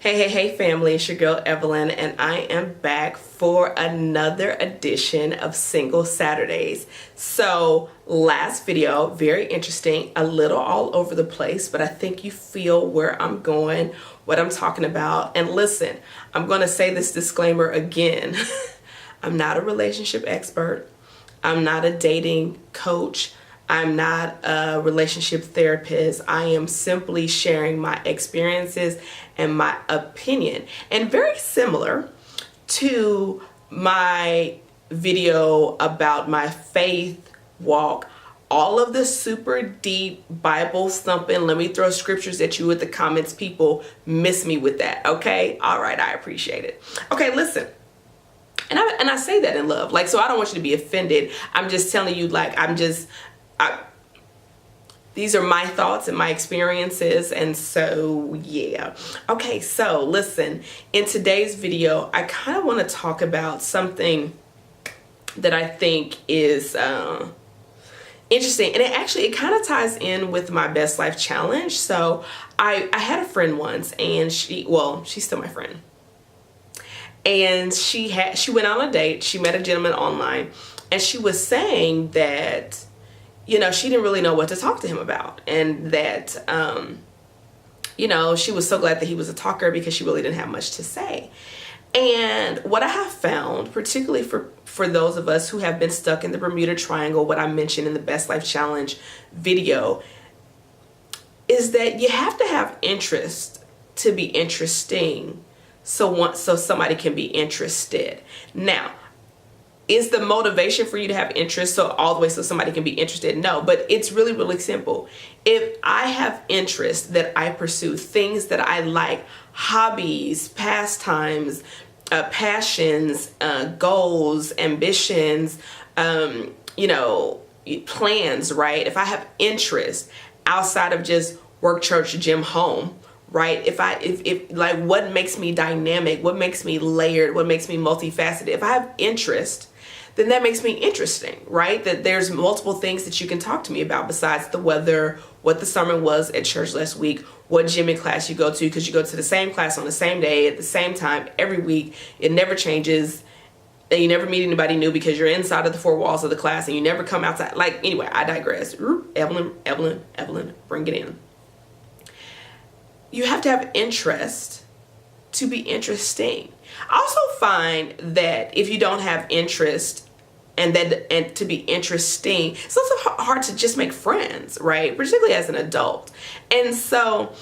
Hey family, it's your girl Evelyn, and I am back for another edition of Single Saturdays. So last video, very interesting, a little all over the place, but I think you feel where I'm going, what I'm talking about. And listen, I'm going to say this disclaimer again. I'm not a relationship expert. I'm not a dating coach. I'm not a relationship therapist. I am simply sharing my experiences and my opinion. And very similar to my video about my faith walk, all of the super deep Bible thumping, let me throw scriptures at you with the comments, people miss me with that, okay? All right, I appreciate it. Okay, listen. And I say that in love. Like, so I don't want you to be offended. I'm just telling you, like, these are my thoughts and my experiences, and so yeah. Okay, so listen, in today's video, I kind of want to talk about something that I think is interesting, and it kind of ties in with my best life challenge. So I had a friend once, and she's still my friend, and she went on a date. She met a gentleman online, and she was saying that, you know, she didn't really know what to talk to him about, and that, you know, she was so glad that he was a talker because she really didn't have much to say. And what I have found, particularly for those of us who have been stuck in the Bermuda Triangle, what I mentioned in the Best Life Challenge video, is that you have to have interest to be interesting, so somebody can be interested. Now, is the motivation for you to have interest so all the way so somebody can be interested? No, but it's really, really simple. If I have interest that I pursue, things that I like, hobbies, pastimes, passions, goals, ambitions, you know, plans, right? If I have interest outside of just work, church, gym, home, right? If like, what makes me dynamic, what makes me layered, what makes me multifaceted, if I have interest, then that makes me interesting, right? That there's multiple things that you can talk to me about besides the weather, what the sermon was at church last week, what gym and class you go to, because you go to the same class on the same day at the same time every week. It never changes, and you never meet anybody new because you're inside of the four walls of the class and you never come outside. Like, anyway, I digress. Evelyn, bring it in. You have to have interest to be interesting. I also find that if you don't have interest and to be interesting, it's also hard to just make friends, right? Particularly as an adult. And so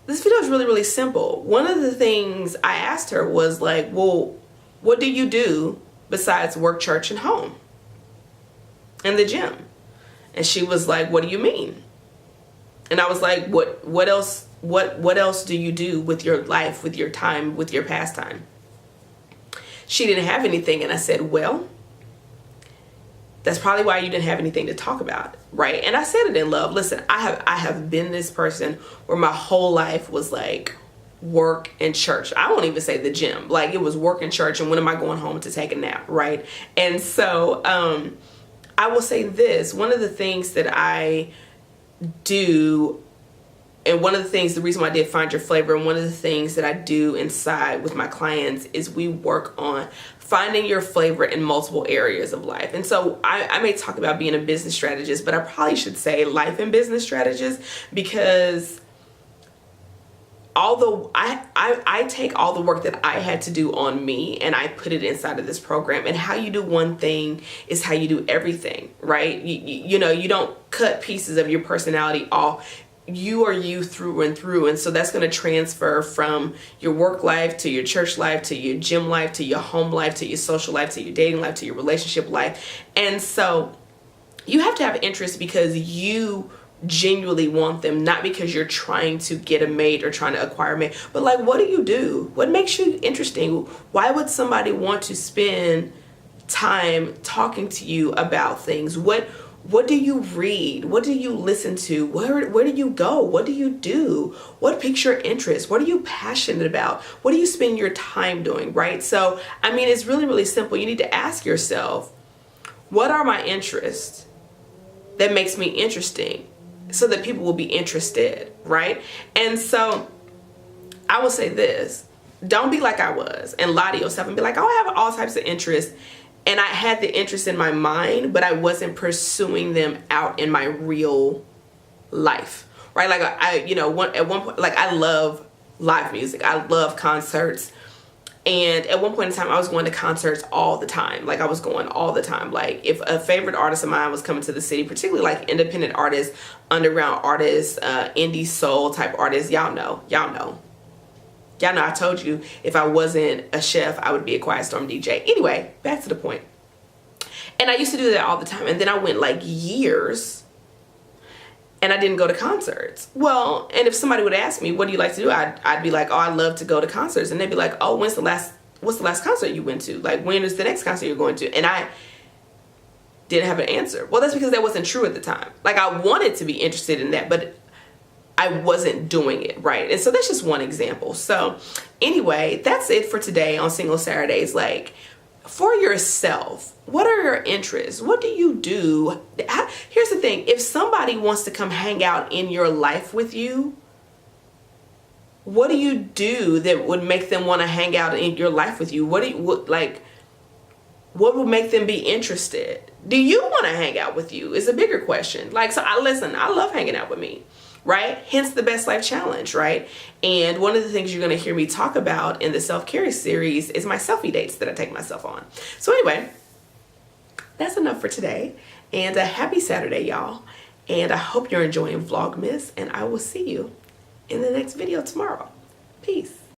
this video is really, really simple. One of the things I asked her was like, well, what do you do besides work, church, and home and the gym? And she was like, what do you mean? And I was like, what else? What else do you do with your life, with your time, with your pastime? She didn't have anything, and I said, well, that's probably why you didn't have anything to talk about, right? And I said it in love. Listen, I have been this person where my whole life was like work and church. I won't even say the gym. Like, it was work and church, and when am I going home to take a nap, right? And so I will say this, one of the things that I do, and one of the things, the reason why I did Find Your Flavor, and one of the things that I do inside with my clients is we work on finding your flavor in multiple areas of life. And so I may talk about being a business strategist, but I probably should say life and business strategist, because although I take all the work that I had to do on me and I put it inside of this program, and how you do one thing is how you do everything, right? You know, you don't cut pieces of your personality off. You are you through and through, and so that's going to transfer from your work life to your church life to your gym life to your home life to your social life to your dating life to your relationship life. And so you have to have interest because you genuinely want them, not because you're trying to get a mate or trying to acquire a mate, but like, what do you do? What makes you interesting? Why would somebody want to spend time talking to you about things? What do you read? What do you listen to? Where do you go? What do you do? What piques your interest? What are you passionate about? What do you spend your time doing, right? So, I mean, it's really, really simple. You need to ask yourself, what are my interests that makes me interesting so that people will be interested, right? And so I will say this. Don't be like I was and lie to yourself and be like, oh, I have all types of interests. And I had the interest in my mind, but I wasn't pursuing them out in my real life, right? Like at one point, like I love live music. I love concerts. And at one point in time, I was going to concerts all the time. Like I was going all the time. Like if a favorite artist of mine was coming to the city, particularly like independent artists, underground artists, indie soul type artists, y'all know, I told you if I wasn't a chef, I would be a Quiet Storm DJ. Anyway, back to the point. And I used to do that all the time. And then I went like years and I didn't go to concerts. Well, and if somebody would ask me, what do you like to do? I'd be like, oh, I love to go to concerts. And they'd be like, oh, what's the last concert you went to? Like, when is the next concert you're going to? And I didn't have an answer. Well, that's because that wasn't true at the time. Like I wanted to be interested in that, but I wasn't doing it, right? And so that's just one example. So anyway, that's it for today on Single Saturdays. Like, for yourself, what are your interests? What do you do? Here's the thing. If somebody wants to come hang out in your life with you, what do you do that would make them want to hang out in your life with you? What would make them be interested? Do you want to hang out with you is a bigger question. Like, so I love hanging out with me. Right? Hence the Best Life Challenge, right? And one of the things you're going to hear me talk about in the self-care series is my selfie dates that I take myself on. So anyway, that's enough for today. And a happy Saturday, y'all. And I hope you're enjoying Vlogmas. And I will see you in the next video tomorrow. Peace.